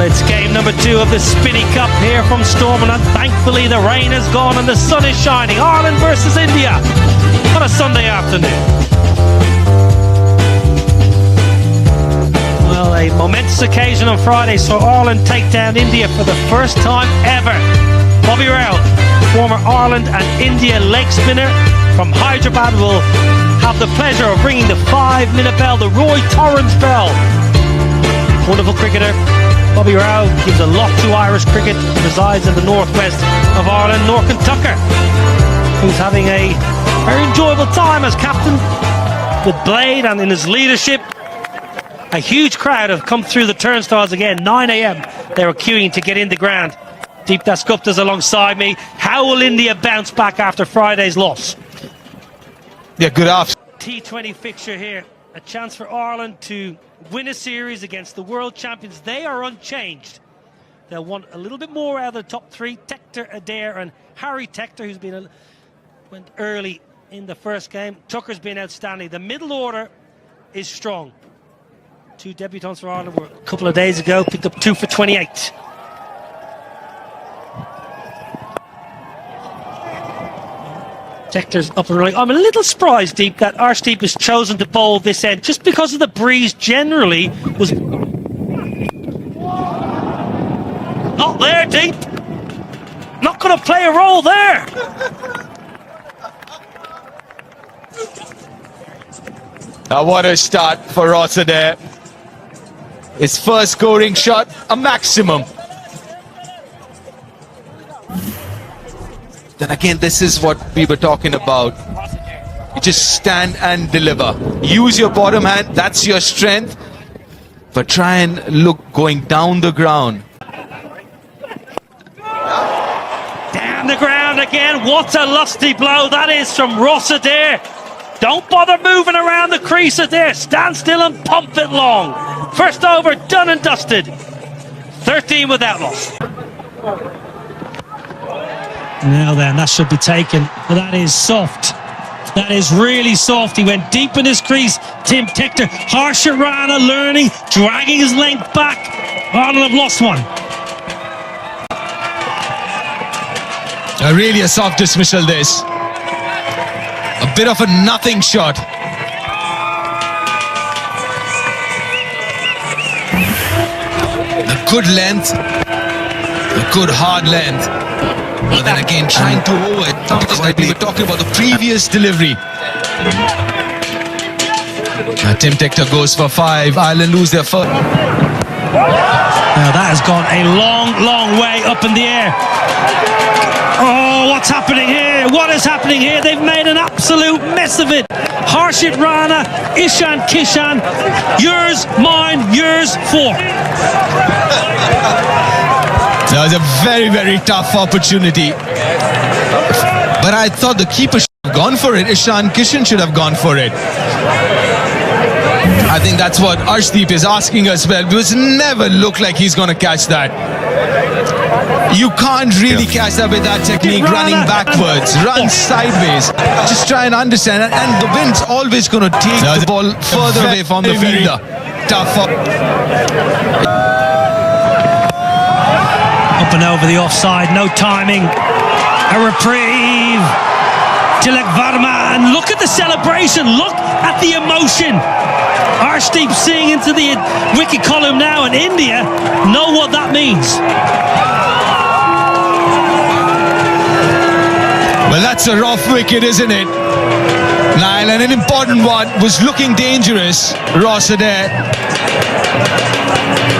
It's game number 2 of the Spinny Cup here from Stormont, and thankfully the rain has gone and the sun is shining. Ireland versus India on a Sunday afternoon. Well, a momentous occasion on Friday saw Ireland take down India for the first time ever. Bobby Rao, former Ireland and India leg spinner from Hyderabad, will have the pleasure of ringing the 5-minute bell, the Roy Torrance bell. Wonderful cricketer. Bobby Rao gives a lot to Irish cricket, resides in the northwest of Ireland. Norcan Tucker, who's having a very enjoyable time as captain with Blade and in his leadership. A huge crowd have come through the turnstiles again. 9 a.m. they were queuing to get in the ground. Deep Das Gupta's alongside me. How will India bounce back after Friday's loss? Yeah, good afternoon. T20 fixture here. A chance for Ireland to win a series against the world champions. They are unchanged. They'll want a little bit more out of the top 3. Tector, Adair and Harry Tector, who's been went early in the first game. Tucker's been outstanding. The middle order is strong. 2 debutants for Ireland were a couple of days ago, picked up 2 for 28. Tector's up and running. I'm a little surprised, Deep, that Arshdeep has chosen to bowl this end just because of the breeze generally was not there, Deep. Not going to play a role there. Now what a start for Rossiter. His first scoring shot, a maximum. Then again, this is what we were talking about. You just stand and deliver. Use your bottom hand, that's your strength. But try and look going down the ground. Down the ground again. What a lusty blow that is from Rossiter. Don't bother moving around the crease there. Stand still and pump it long. First over, done and dusted. 13 without loss. Now then, that should be taken. But that is soft. That is really soft. He went deep in his crease. Tim Tector, Harsha Rana learning, dragging his length back. Ireland have lost one. Really a soft dismissal this. A bit of a nothing shot. A good length. A good hard length. But then again, trying to over it. Because like we were talking about the previous delivery. Tim Tector goes for 5. Ireland lose their first. Now that has gone a long, long way up in the air. Oh, what's happening here? What is happening here? They've made an absolute mess of it. Harshit Rana, Ishan Kishan, yours, mine, yours, 4. That was a very, very tough opportunity. But I thought the keeper should have gone for it. Ishan Kishan should have gone for it. I think that's what Arshdeep is asking as well. Because it never looked like he's going to catch that. You can't really catch that with that technique, running backwards, run sideways. Just try and understand it. And the wind's always going to take the ball further away from the fielder. Tough. Up and over the offside, no timing. A reprieve. Tilak Varma, and look at the celebration. Look at the emotion. Arshdeep seeing into the wicket column now, and India know what that means. Well, that's a rough wicket, isn't it? Niall, and an important one, was looking dangerous. Rossiter.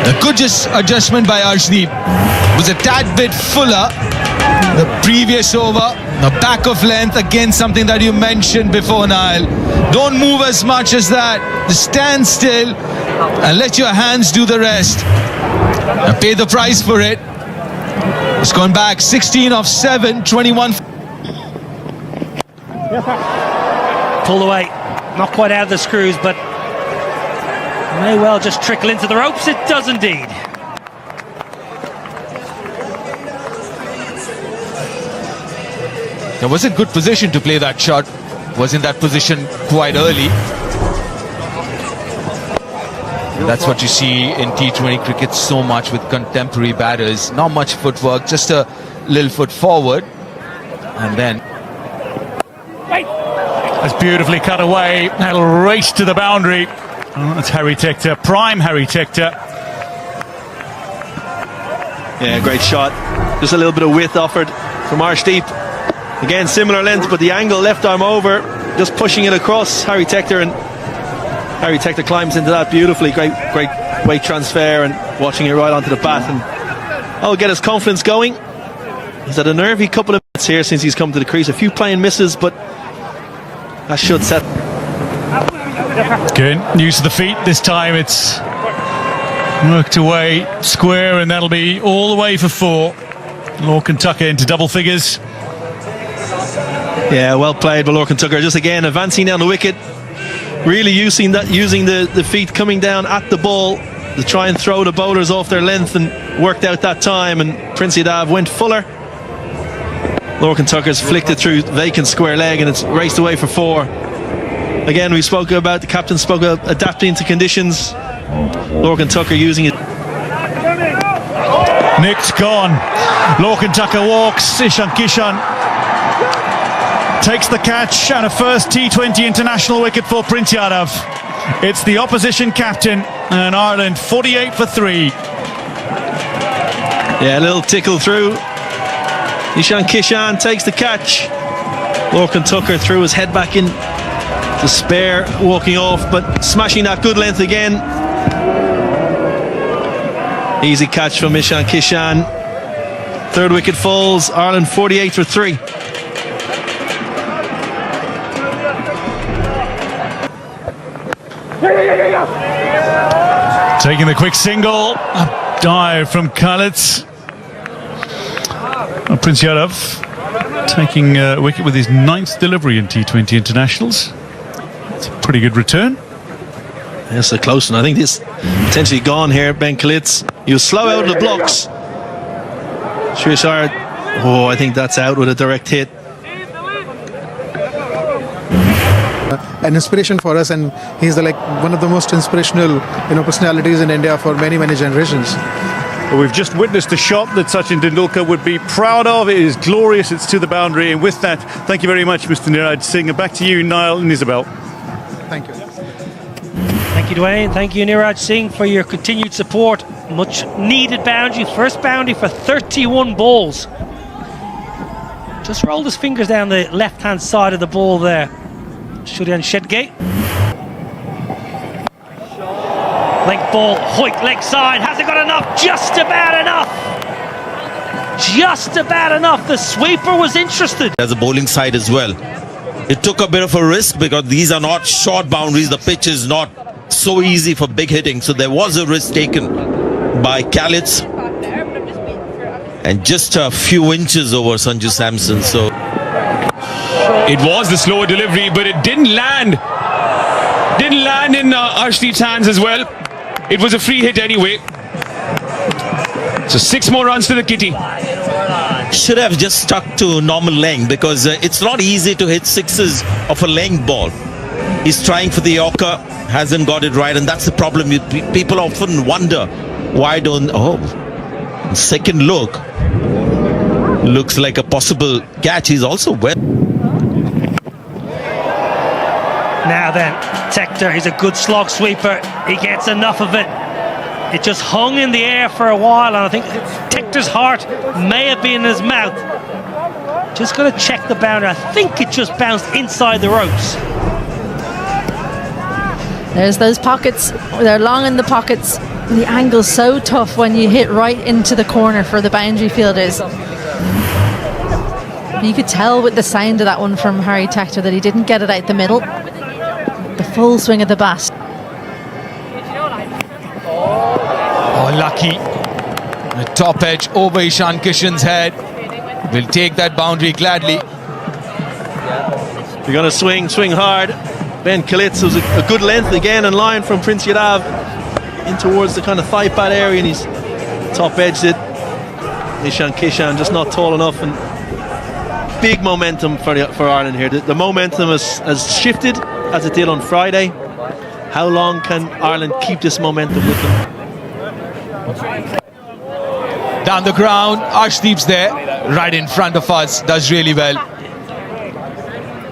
A good adjustment by Arshdeep. Was a tad bit fuller. The previous over, the back of length, again something that you mentioned before, Niall. Don't move as much as that. Just stand still and let your hands do the rest. And pay the price for it. It's gone back 16 of 7, 21. Pulled away, not quite out of the screws, but may well just trickle into the ropes. It does indeed. It was a good position to play that shot. Was in that position quite early. That's what you see in T20 cricket so much with contemporary batters. Not much footwork, just a little foot forward. And then... That's beautifully cut away. That'll race to the boundary. Oh, that's Harry Tector, prime Harry Tector. Yeah, great shot. Just a little bit of width offered from Arshdeep. Again, similar length, but the angle, left arm over, just pushing it across Harry Tector, and Harry Tector climbs into that beautifully. Great weight transfer and watching it right onto the bat, and that'll get his confidence going. He's had a nervy couple of minutes here since he's come to the crease. A few playing misses, but that should set. Good, use of the feet. This time it's worked away square, and that'll be all the way for 4. Lorcan Tucker into double figures. Yeah, well played by Lorcan Tucker. Just again advancing down the wicket, really using the feet coming down at the ball to try and throw the bowlers off their length, and worked out that time. And Prince Yadav went fuller. Lorcan Tucker's flicked it through vacant square leg, and it's raced away for 4. Again, the captain spoke about adapting to conditions. Lorcan Tucker using it. Nick's gone. Lorcan Tucker walks. Ishan Kishan takes the catch, and a first T20 international wicket for Prince Yadav. It's the opposition captain, and Ireland 48 for 3. Yeah, a little tickle through. Ishan Kishan takes the catch. Lorcan Tucker threw his head back in to spare, walking off, but smashing that good length again. Easy catch from Ishan Kishan. 3rd wicket falls. Ireland 48 for 3. Taking the quick single, a dive from Khalid. Prince Yadav taking a wicket with his 9th delivery in T20 internationals. It's a pretty good return. That's a close one. I think this potentially gone here. Ben Kalitz, he was slow out of the blocks. Shrishar, I think that's out with a direct hit. An inspiration for us, and he's one of the most inspirational personalities in India for many generations. Well, we've just witnessed a shot that Sachin Tendulkar would be proud of. It is glorious. It's to the boundary, and with that, thank you very much, Mr. Niraj Singh. And back to you, Niall and Isabel. Thank you. Thank you, Dwayne. Thank you, Niraj Singh, for your continued support. Much needed boundary. First boundary for 31 balls. Just rolled his fingers down the left-hand side of the ball there. Shudyan Shedgate. Length ball, Hoyt leg side. Has it got enough? Just about enough. Just about enough. The sweeper was interested. As a bowling side as well. It took a bit of a risk because these are not short boundaries. The pitch is not so easy for big hitting. So there was a risk taken by Khalid. And just a few inches over Sanju Samson. So it was the slower delivery, but it didn't land. Didn't land in Arshdeep's hands as well. It was a free hit anyway. So 6 more runs to the kitty. Should have just stuck to normal length, because it's not easy to hit sixes of a length ball. He's trying for the Yorker, hasn't got it right, and that's the problem. People often wonder why don't... second look. Looks like a possible catch. He's also well. Now then, Tector, he's a good slog sweeper. He gets enough of it. It just hung in the air for a while, and I think Tector's heart may have been in his mouth. Just going to check the boundary. I think it just bounced inside the ropes. There's those pockets. They're long in the pockets. The angle's so tough when you hit right into the corner for the boundary fielders. You could tell with the sound of that one from Harry Tector that he didn't get it out the middle. The full swing of the bat. Oh, lucky. The top edge over Ishan Kishan's head. Will take that boundary gladly. You're going to swing hard. Ben Kalitz was a good length again in line from Prince Yadav in towards the kind of thigh pad area, and he's top edged it. Ishan Kishan just not tall enough, and big momentum for Ireland here. The momentum has shifted as it did on Friday. How long can Ireland keep this momentum with them? Down the ground, Arshdeep's there, right in front of us, does really well.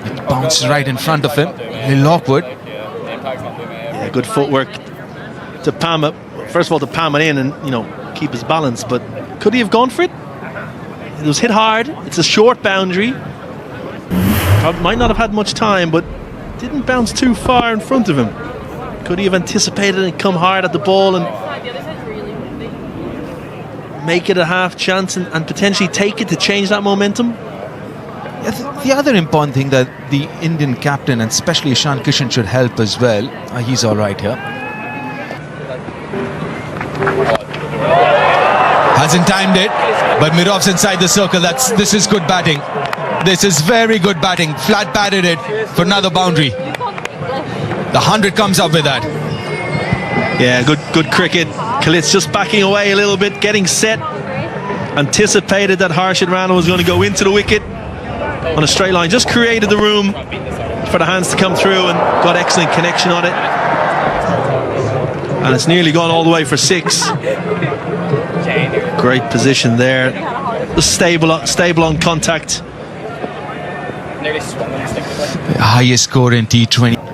It bounced right in front of him, a little awkward. Yeah, good footwork to palm it. First of all, to palm it in and, you know, keep his balance, but could he have gone for it? It was hit hard. It's a short boundary. Probably might not have had much time, but didn't bounce too far in front of him. Could he have anticipated and come hard at the ball and make it a half chance and potentially take it to change that momentum? The other important thing that the Indian captain and especially Ishan Kishan should help as well. He's all right here. Hasn't timed it, but Mirov's inside the circle. This is good batting. This is very good batting. Flat batted it for another boundary. The 100 comes up with that. Yeah, good cricket. Kalitz just backing away a little bit, getting set. Anticipated that Harshad Rana was going to go into the wicket on a straight line. Just created the room for the hands to come through and got excellent connection on it. And it's nearly gone all the way for 6. Great position there. Just stable on contact. The highest score in T20.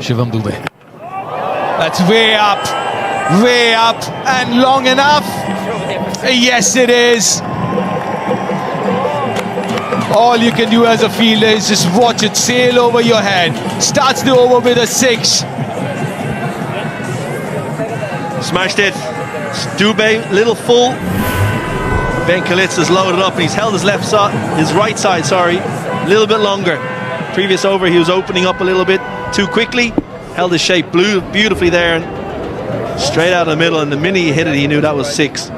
Shivam Dube. That's way up, and long enough. Yes, it is. All you can do as a fielder is just watch it sail over your head. Starts the over with a 6. Smashed it. Dube, little full. Ben Kalitz has loaded up and he's held his right side, a little bit longer. Previous over he was opening up a little bit too quickly. Held his shape beautifully there and straight out of the middle, and the minute he hit it he knew that was 6.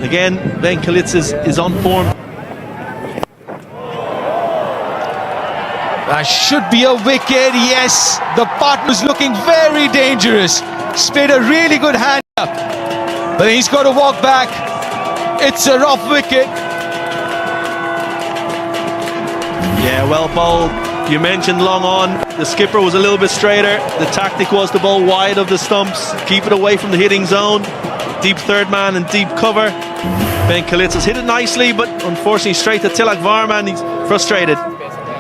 Again, Ben Kalitz is on form. That should be a wicket, yes. The partner's looking very dangerous. He's played a really good hand up, but he's got to walk back. It's a rough wicket. Yeah, well bowled. You mentioned long on. The skipper was a little bit straighter. The tactic was to bowl wide of the stumps, keep it away from the hitting zone. Deep third man and deep cover. Ben Kalitz has hit it nicely, but unfortunately straight to Tilak Varman. He's frustrated.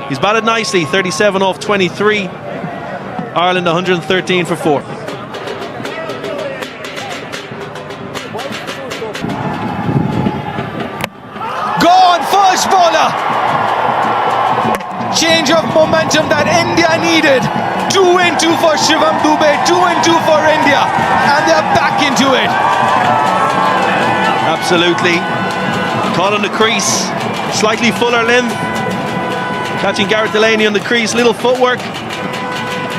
He's batted nicely, 37 off 23. Ireland 113 for 4. Gone, first bowler. Change of momentum that India needed. 2 and 2 for Shivam Dube, 2 and 2 for India, and they're back into it. Absolutely. Caught on the crease, slightly fuller length. Catching Garrett Delaney on the crease, little footwork.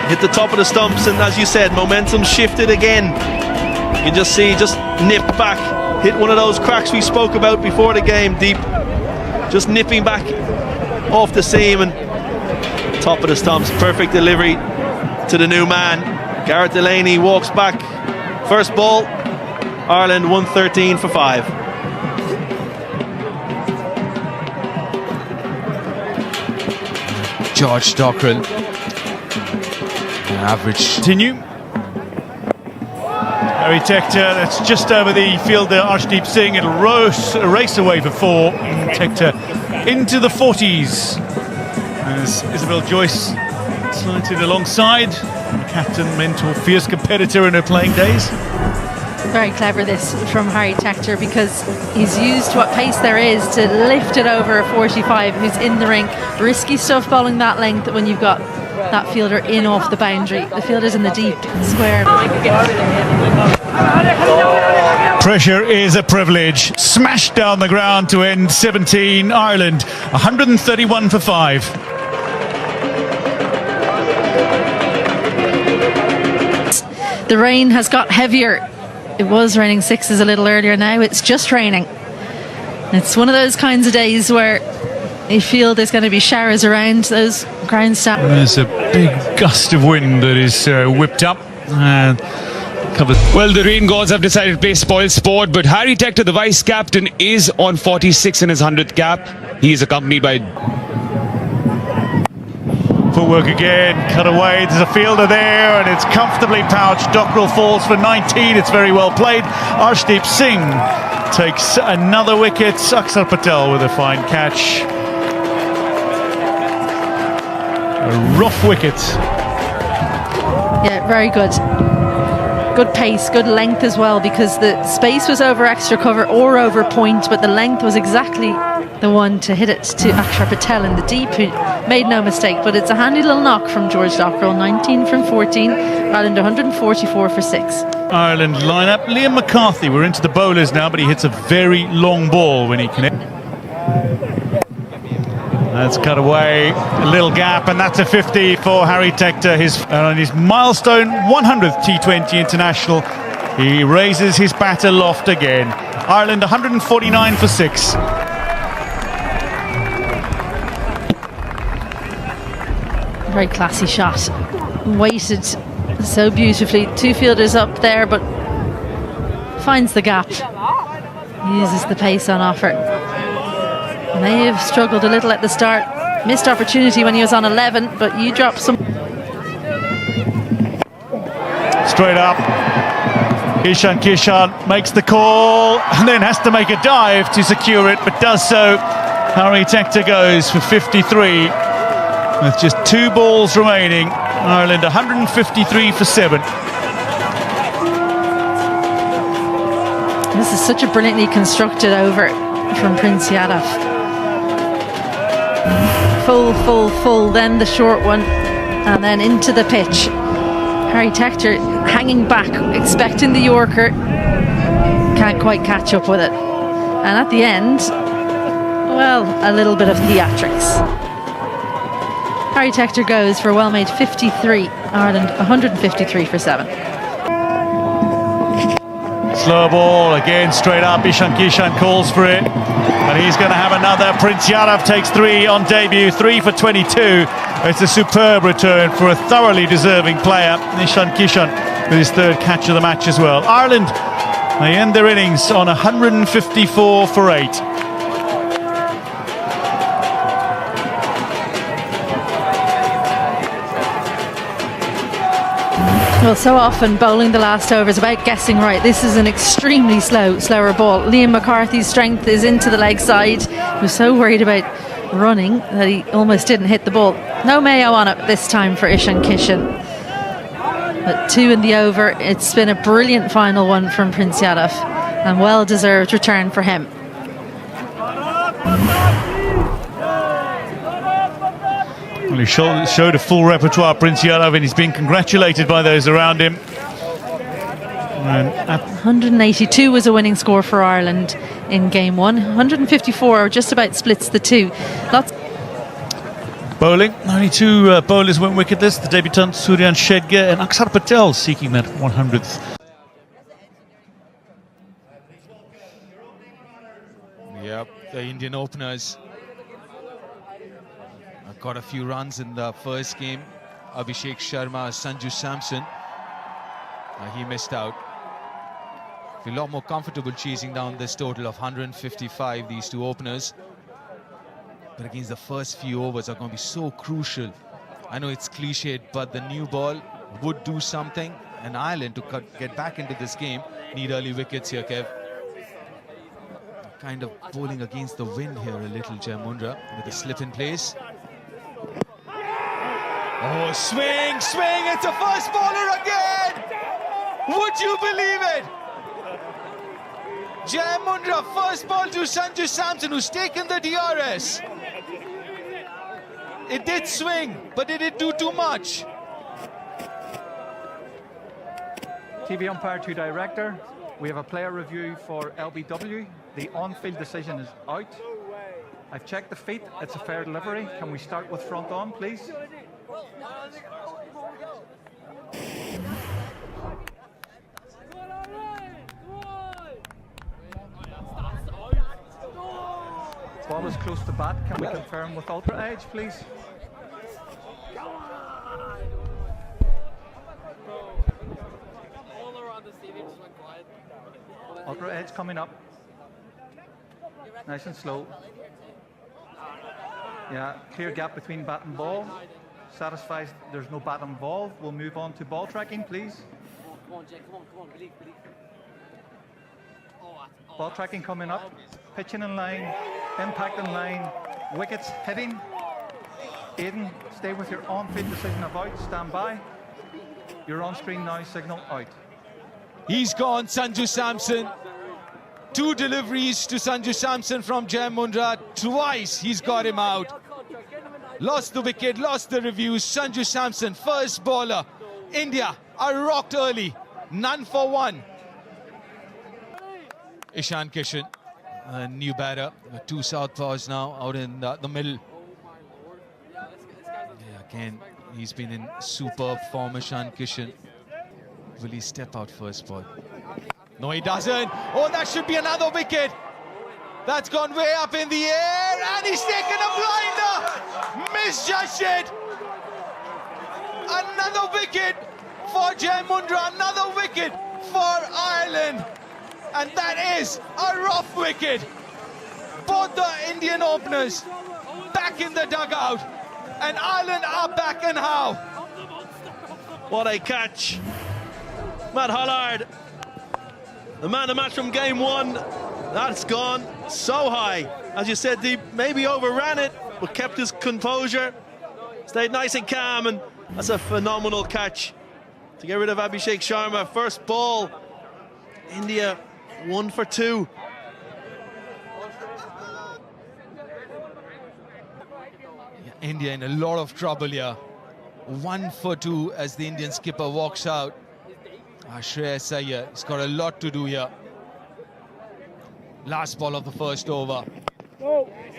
Hit the top of the stumps, and as you said, momentum shifted again. You can just see, just nip back. Hit one of those cracks we spoke about before the game, deep. Just nipping back off the seam and top of the stumps. Perfect delivery to the new man. Garrett Delaney walks back. First ball, Ireland 113 for 5. George Dockrell. Average. Continue. Harry Tector, that's just over the fielder Arshdeep Singh. It'll race away for 4. Tector into the 40s. As Isabel Joyce slanted alongside. Captain, mentor, fierce competitor in her playing days. Very clever this from Harry Tector, because he's used what pace there is to lift it over a 45 who's in the ring. Risky stuff bowling that length when you've got that fielder in off the boundary. The fielder's in the deep square. Pressure is a privilege. Smashed down the ground to end 17. Ireland 131 for 5. The rain has got heavier. It was raining 6s a little earlier. Now it's just raining. It's one of those kinds of days where you feel there's going to be showers around those ground staff. There's a big gust of wind that is whipped up and covered. Well, the rain gods have decided to play spoil sport, but Harry Tector, the vice captain, is on 46 in his 100th cap. He is accompanied by Footwork again, cut away, there's a fielder there, and it's comfortably pouched. Dockrell falls for 19, it's very well played. Arshdeep Singh takes another wicket. Akshar Patel with a fine catch. A rough wicket. Yeah, very good. Good pace, good length as well, because the space was over extra cover or over point, but the length was exactly the one to hit it to Akshar Patel in the deep, who made no mistake. But it's a handy little knock from George Dockrell. 19 from 14, Ireland 144 for 6. Ireland lineup. Liam McCarthy, we're into the bowlers now, but he hits a very long ball when he connects. That's cut away, a little gap, and that's a 50 for Harry Tector. On his milestone 100th T20 international, he raises his bat aloft again. Ireland 149 for 6. Very classy shot. Weighted so beautifully. Two fielders up there, but finds the gap. Uses the pace on offer. May have struggled a little at the start. Missed opportunity when he was on 11, but you dropped some. Straight up. Ishan Kishan makes the call and then has to make a dive to secure it, but does so. Harry Tector goes for 53 with just 2 balls remaining. Ireland 153 for 7. This is such a brilliantly constructed over from Prince Yadav. Full, then the short one, and then into the pitch. Harry Tector hanging back, expecting the Yorker, can't quite catch up with it. And at the end, well, a little bit of theatrics. Harry Tector goes for a well-made 53, Ireland 153 for 7. Slow ball, again straight up, Ishan Kishan calls for it. And he's going to have another. Prince Yadav takes 3 on debut, 3 for 22. It's a superb return for a thoroughly deserving player. Ishan Kishan with his 3rd catch of the match as well. Ireland, they end their innings on 154 for 8. Well, so often bowling the last over is about guessing right. This is an extremely slower ball. Liam McCarthy's strength is into the leg side. He was so worried about running that he almost didn't hit the ball. No Mayo on it this time for Ishan Kishan. But 2 in the over. It's been a brilliant final one from Prince Yadav, and well-deserved return for him. Well, he showed a full repertoire, Prince Yadav, and he's been congratulated by those around him. 182 was a winning score for Ireland in game 1. 154 just about splits the two. Bowling, only 2 bowlers went wicketless. The debutant Suryan Shedgar and Akshar Patel seeking that 100th. Yep, the Indian openers got a few runs in the first game. Abhishek Sharma, Sanju Samson, he missed out. A lot more comfortable chasing down this total of 155, these 2 openers. But against the first few overs are going to be so crucial. I know it's cliched, but the new ball would do something. And Ireland, to get back into this game, need early wickets here, Kev. Kind of bowling against the wind here a little, Jai Mundra, with a slip in place. Oh, swing, it's a first bowler again! Would you believe it? Jai Mundra, first ball to Sanju Samson, who's taken the DRS. It did swing, but did it do too much? TV umpire to director. We have a player review for LBW. The on-field decision is out. I've checked the feet. It's a fair delivery. Can we start with front on, please? Ball is close to bat. Can we confirm with ultra edge, please? Ultra edge coming up. Nice and slow. Yeah, clear gap between bat and ball. Satisfied there's no bat involved, we'll move on to ball tracking, please. Come on, Jake, come on, believe. Ball tracking coming up, pitching in line, impact in line, wickets hitting. Aidan, stay with your on-field decision of out, stand by. Your on-screen now signal out. He's gone, Sanju Samson. 2 deliveries to Sanju Samson from Jai Mundra. Twice he's got him out. Lost the wicket, lost the reviews. Sanju Samson, first bowler. India are rocked early. None for 1. Ishan Kishan, a new batter. 2 southpaws now out in the middle. Yeah, again, he's been in superb form, Ishan Kishan. Will he step out first ball? No, he doesn't. Oh, that should be another wicket. That's gone way up in the air, and he's taken a blinder. Misjudged it. Another wicket for Jai Mundra, another wicket for Ireland. And that is a rough wicket. Both the Indian openers back in the dugout, and Ireland are back, and how? What a catch. Matt Hollard, the man of the match from game 1. That's gone so high. As you said, Deep maybe overran it, but kept his composure, stayed nice and calm, and that's a phenomenal catch to get rid of Abhishek Sharma. First ball, India 1 for 2. Yeah, India in a lot of trouble here. 1 for 2 as the Indian skipper walks out. Shreyas Iyer, he's got a lot to do here. Last ball of the first over.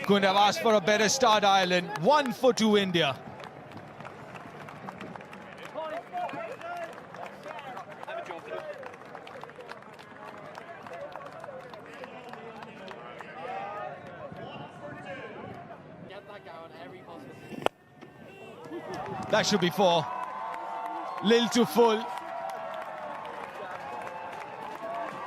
Couldn't have asked for a better start, Ireland. 1 for 2 India. That should be 4. Lil to full.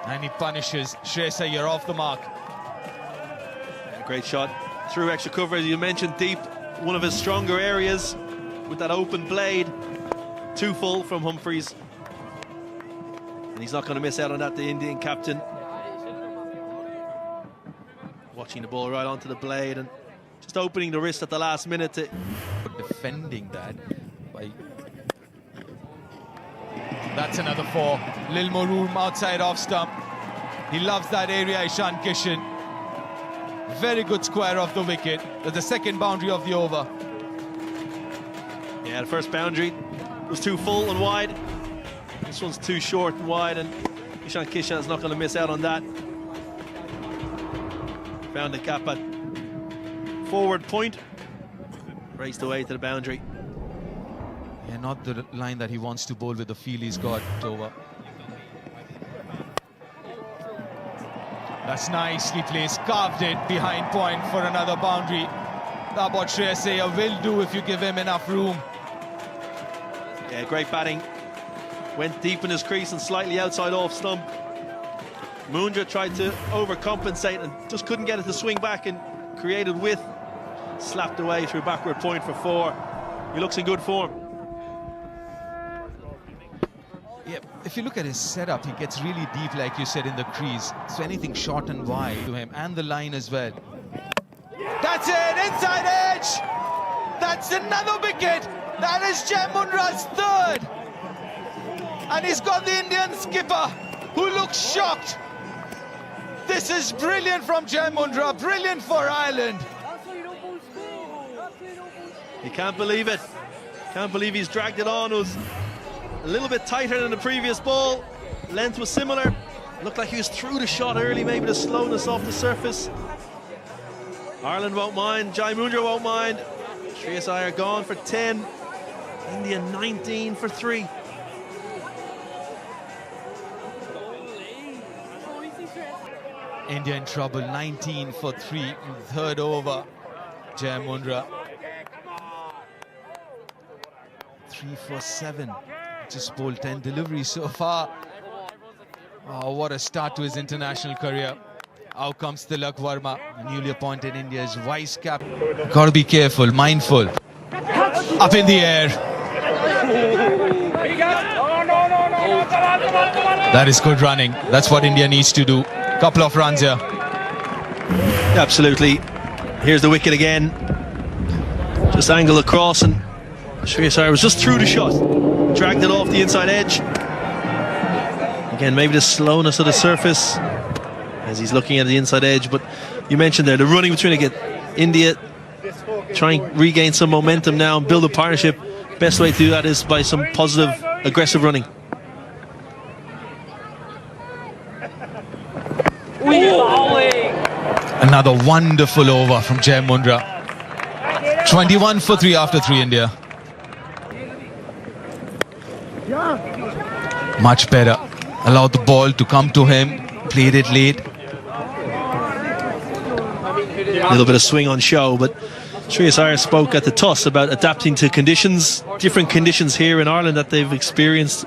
And he punishes Shreyas Iyer off the mark. Yeah, great shot. Through extra cover, as you mentioned, Deep. One of his stronger areas with that open blade. 2 full from Humphreys. And he's not going to miss out on that, the Indian captain. Watching the ball right onto the blade and just opening the wrist at the last minute to... Defending that by... That's another 4. Lil Maroon outside off stump. He loves that area, Ishan Kishan. Very good square of the wicket. That's the second boundary of the over. Yeah, the first boundary was too full and wide. This one's too short and wide, and Ishan Kishan is not going to miss out on that. Found the gap at forward point. Raced away to the boundary. Yeah, not the line that he wants to bowl with the feel he's got over. That's nicely placed, carved it behind point for another boundary. That's what Shreyas Iyer will do if you give him enough room. Yeah, great batting. Went deep in his crease and slightly outside off stump. Mundra tried to overcompensate and just couldn't get it to swing back and created width. Slapped away through backward point for 4. He looks in good form. Yeah, if you look at his setup, he gets really deep, like you said, in the crease. So anything short and wide to him, and the line as well. That's it, inside edge! That's another wicket! That is Jai Mundra's 3rd! And he's got the Indian skipper, who looks shocked. This is brilliant from Jai Mundra, brilliant for Ireland. You can't believe it. Can't believe he's dragged it on. It was a little bit tighter than the previous ball. Length was similar. Looked like he was through the shot early, maybe the slowness off the surface. Ireland won't mind. Jai Mundra won't mind. Shreyas Iyer gone for 10. India 19 for 3. India in trouble, 19 for 3 in the 3rd over. Jai Mundra 3 for 7. Just bowled 10 deliveries so far. Oh, what a start to his international career. Out comes Tilak Verma, newly appointed India's vice captain. Got to be careful, mindful. Up in the air. That is good running. That's what India needs to do. Couple of runs here. Absolutely. Here's the wicket again. Just angled across, and Shreyas Iyer was just through the shot. Dragged it off the inside edge. Again, maybe the slowness of the surface as he's looking at the inside edge. But you mentioned there the running between again. India trying to regain some momentum now and build a partnership. Best way to do that is by some positive, aggressive running. Another wonderful over from Jai Mundra. 21 for 3 after 3 India. Much better. Allowed the ball to come to him. Played it late. A little bit of swing on show, but Shreyas Iyer spoke at the toss about adapting to conditions, different conditions here in Ireland that they've experienced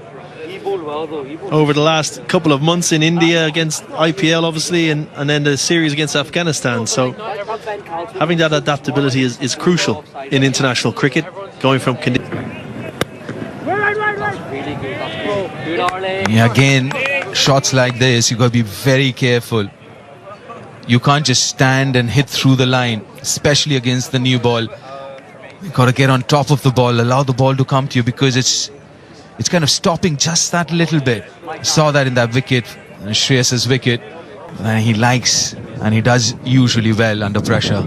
over the last couple of months in India against IPL obviously, and then the series against Afghanistan. So having that adaptability is crucial in international cricket, going from conditions. Yeah, again, shots like this, you got to be very careful. You can't just stand and hit through the line, especially against the new ball. You got to get on top of the ball, allow the ball to come to you, because it's kind of stopping just that little bit. Saw that in that wicket, Shreyas's wicket, and he likes, and he does usually well under pressure.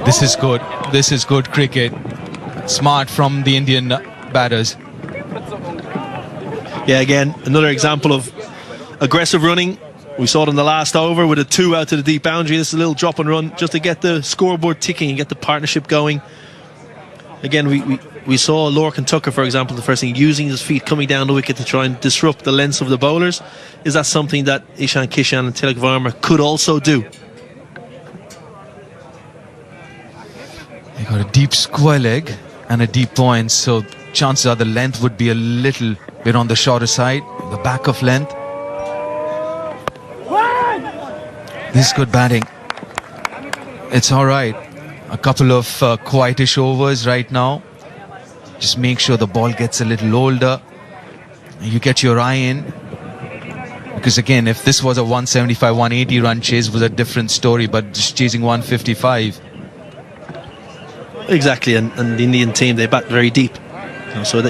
This is good. This is good cricket. Smart from the Indian batters. Yeah, again, another example of aggressive running. We saw it in the last over with a 2 out to the deep boundary. This is a little drop and run just to get the scoreboard ticking and get the partnership going. Again, we saw Lorcan Tucker, for example, the first thing, using his feet coming down the wicket to try and disrupt the lengths of the bowlers. Is that something that Ishan Kishan and Tilak Varma could also do? They got a deep square leg and a deep point, so chances are the length would be a little bit on the shorter side, the back of length. This is good batting. It's all right. A couple of quietish overs right now. Just make sure the ball gets a little older. You get your eye in. Because again, if this was a 175, 180 run chase, it was a different story, but just chasing 155. Exactly, and the Indian team, they bat very deep. So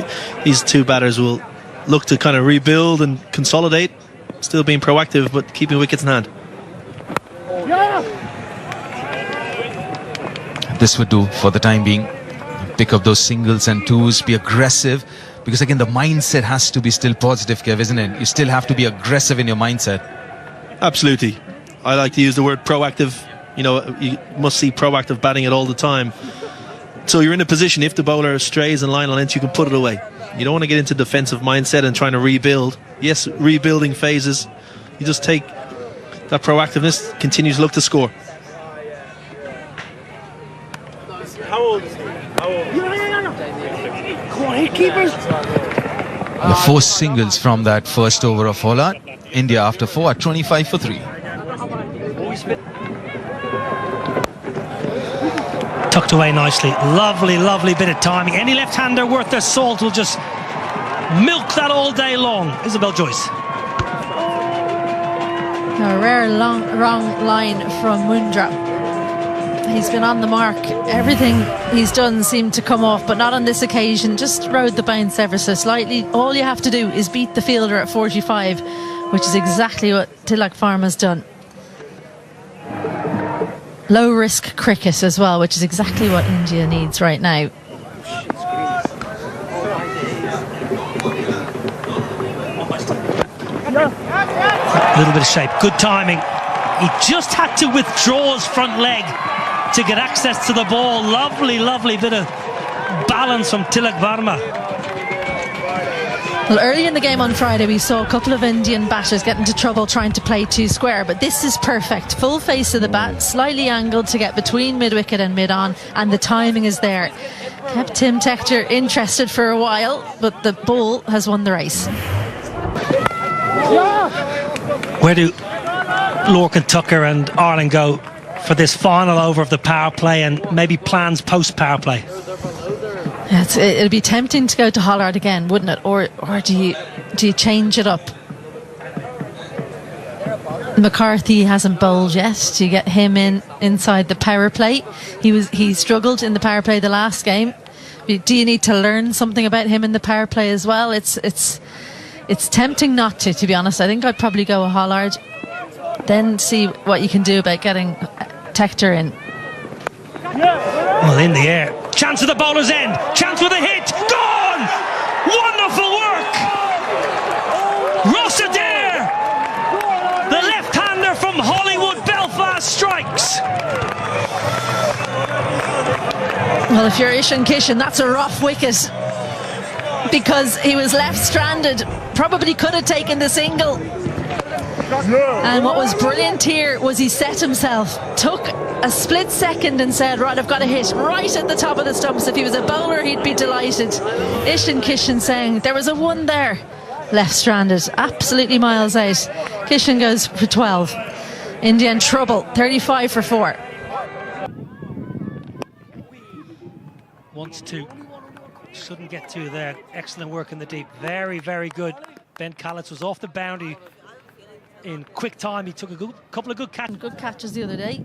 these two batters will look to kind of rebuild and consolidate, still being proactive, but keeping wickets in hand. This would do for the time being. Pick up those singles and twos, be aggressive, because again the mindset has to be still positive, Kev, isn't it? You still have to be aggressive in your mindset. Absolutely. I like to use the word proactive. You know, you must see proactive batting it all the time. So you're in a position, if the bowler strays and line on length, you can put it away. You don't want to get into defensive mindset and trying to rebuild. Yes, rebuilding phases. You just take that proactiveness, continue to look to score. The 4 singles from that first over of Holland. India after 4 at 25 for 3. Tucked away nicely. Lovely, lovely bit of timing. Any left-hander worth their salt will just milk that all day long. Isabel Joyce. A rare wrong line from Mundra. He's been on the mark. Everything he's done seemed to come off, but not on this occasion. Just rode the bounce ever so slightly. All you have to do is beat the fielder at 45, which is exactly what Tilak Varma's done. Low risk cricket as well, which is exactly what India needs right now. A little bit of shape, good timing. He just had to withdraw his front leg to get access to the ball. Lovely, lovely bit of balance from Tilak Varma. Well, early in the game on Friday, we saw a couple of Indian batters get into trouble trying to play too square, but this is perfect. Full face of the bat, slightly angled to get between mid-wicket and mid-on, and the timing is there. Kept Tim Tector interested for a while, but the ball has won the race. Where do Lorcan Tucker and Ireland go for this final over of the power play and maybe plans post power play? Yeah, it'd be tempting to go to Hollard again, wouldn't it? Or do you change it up? McCarthy hasn't bowled yet. Do you get him inside the power play? He struggled in the power play the last game. Do you need to learn something about him in the power play as well? It's tempting not to be honest. I think I'd probably go with Hollard, then see what you can do about getting Tector in. Well, in the air. Chance at the bowler's end. Chance with a hit. Gone! Wonderful work! Ross Adair! The left-hander from Hollywood, Belfast strikes. Well, if you're Ishan Kishan, that's a rough wicket, because he was left stranded. Probably could have taken the single. And what was brilliant here was he set himself, took a split second and said, right, I've got a hit right at the top of the stumps. If he was a bowler, he'd be delighted. Ishan Kishan saying there was a one there, left stranded, absolutely miles out. Kishan goes for 12. India in trouble, 35 for 4. Wants to, shouldn't get to there. Excellent work in the deep. Very, very good. Ben Callitz was off the boundary in quick time. He took a couple of good catches. Good catches the other day.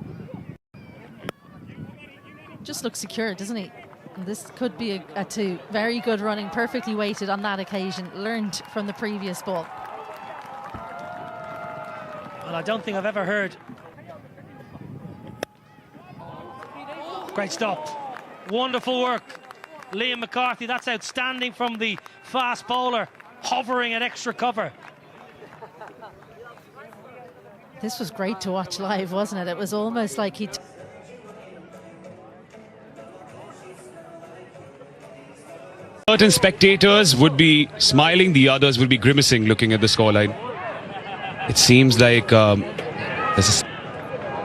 Just looks secure, doesn't he? And this could be a 2. Very good running, perfectly weighted on that occasion. Learned from the previous ball. Well, I don't think I've ever heard. Great stop. Wonderful work. Liam McCarthy, that's outstanding from the fast bowler, hovering at extra cover. This was great to watch live, wasn't it? It was almost like he... Certain spectators would be smiling, the others would be grimacing looking at the scoreline. It seems like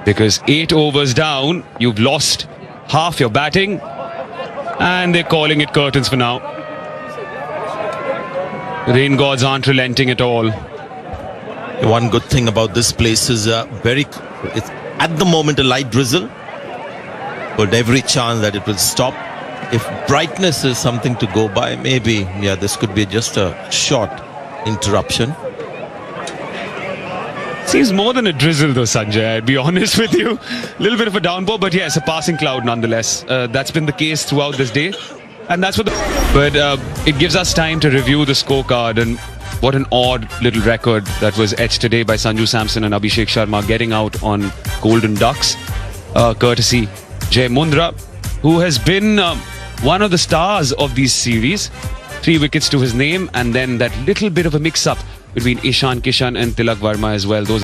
because 8 overs down, you've lost half your batting, and they're calling it curtains for now. Rain gods aren't relenting at all. One good thing about this place is it's at the moment a light drizzle, but every chance that it will stop. If brightness is something to go by, maybe, yeah, this could be just a short interruption. Seems more than a drizzle though, Sanjay, I'd be honest with you. A little bit of a downpour, but yes, a passing cloud nonetheless. That's been the case throughout this day. And that's what but it gives us time to review the scorecard, and what an odd little record that was etched today by Sanju Samson and Abhishek Sharma, getting out on Golden Ducks, courtesy Jay Mundra, who has been one of the stars of these series. 3 wickets to his name, and then that little bit of a mix-up between Ishan Kishan and Tilak Verma as well. Those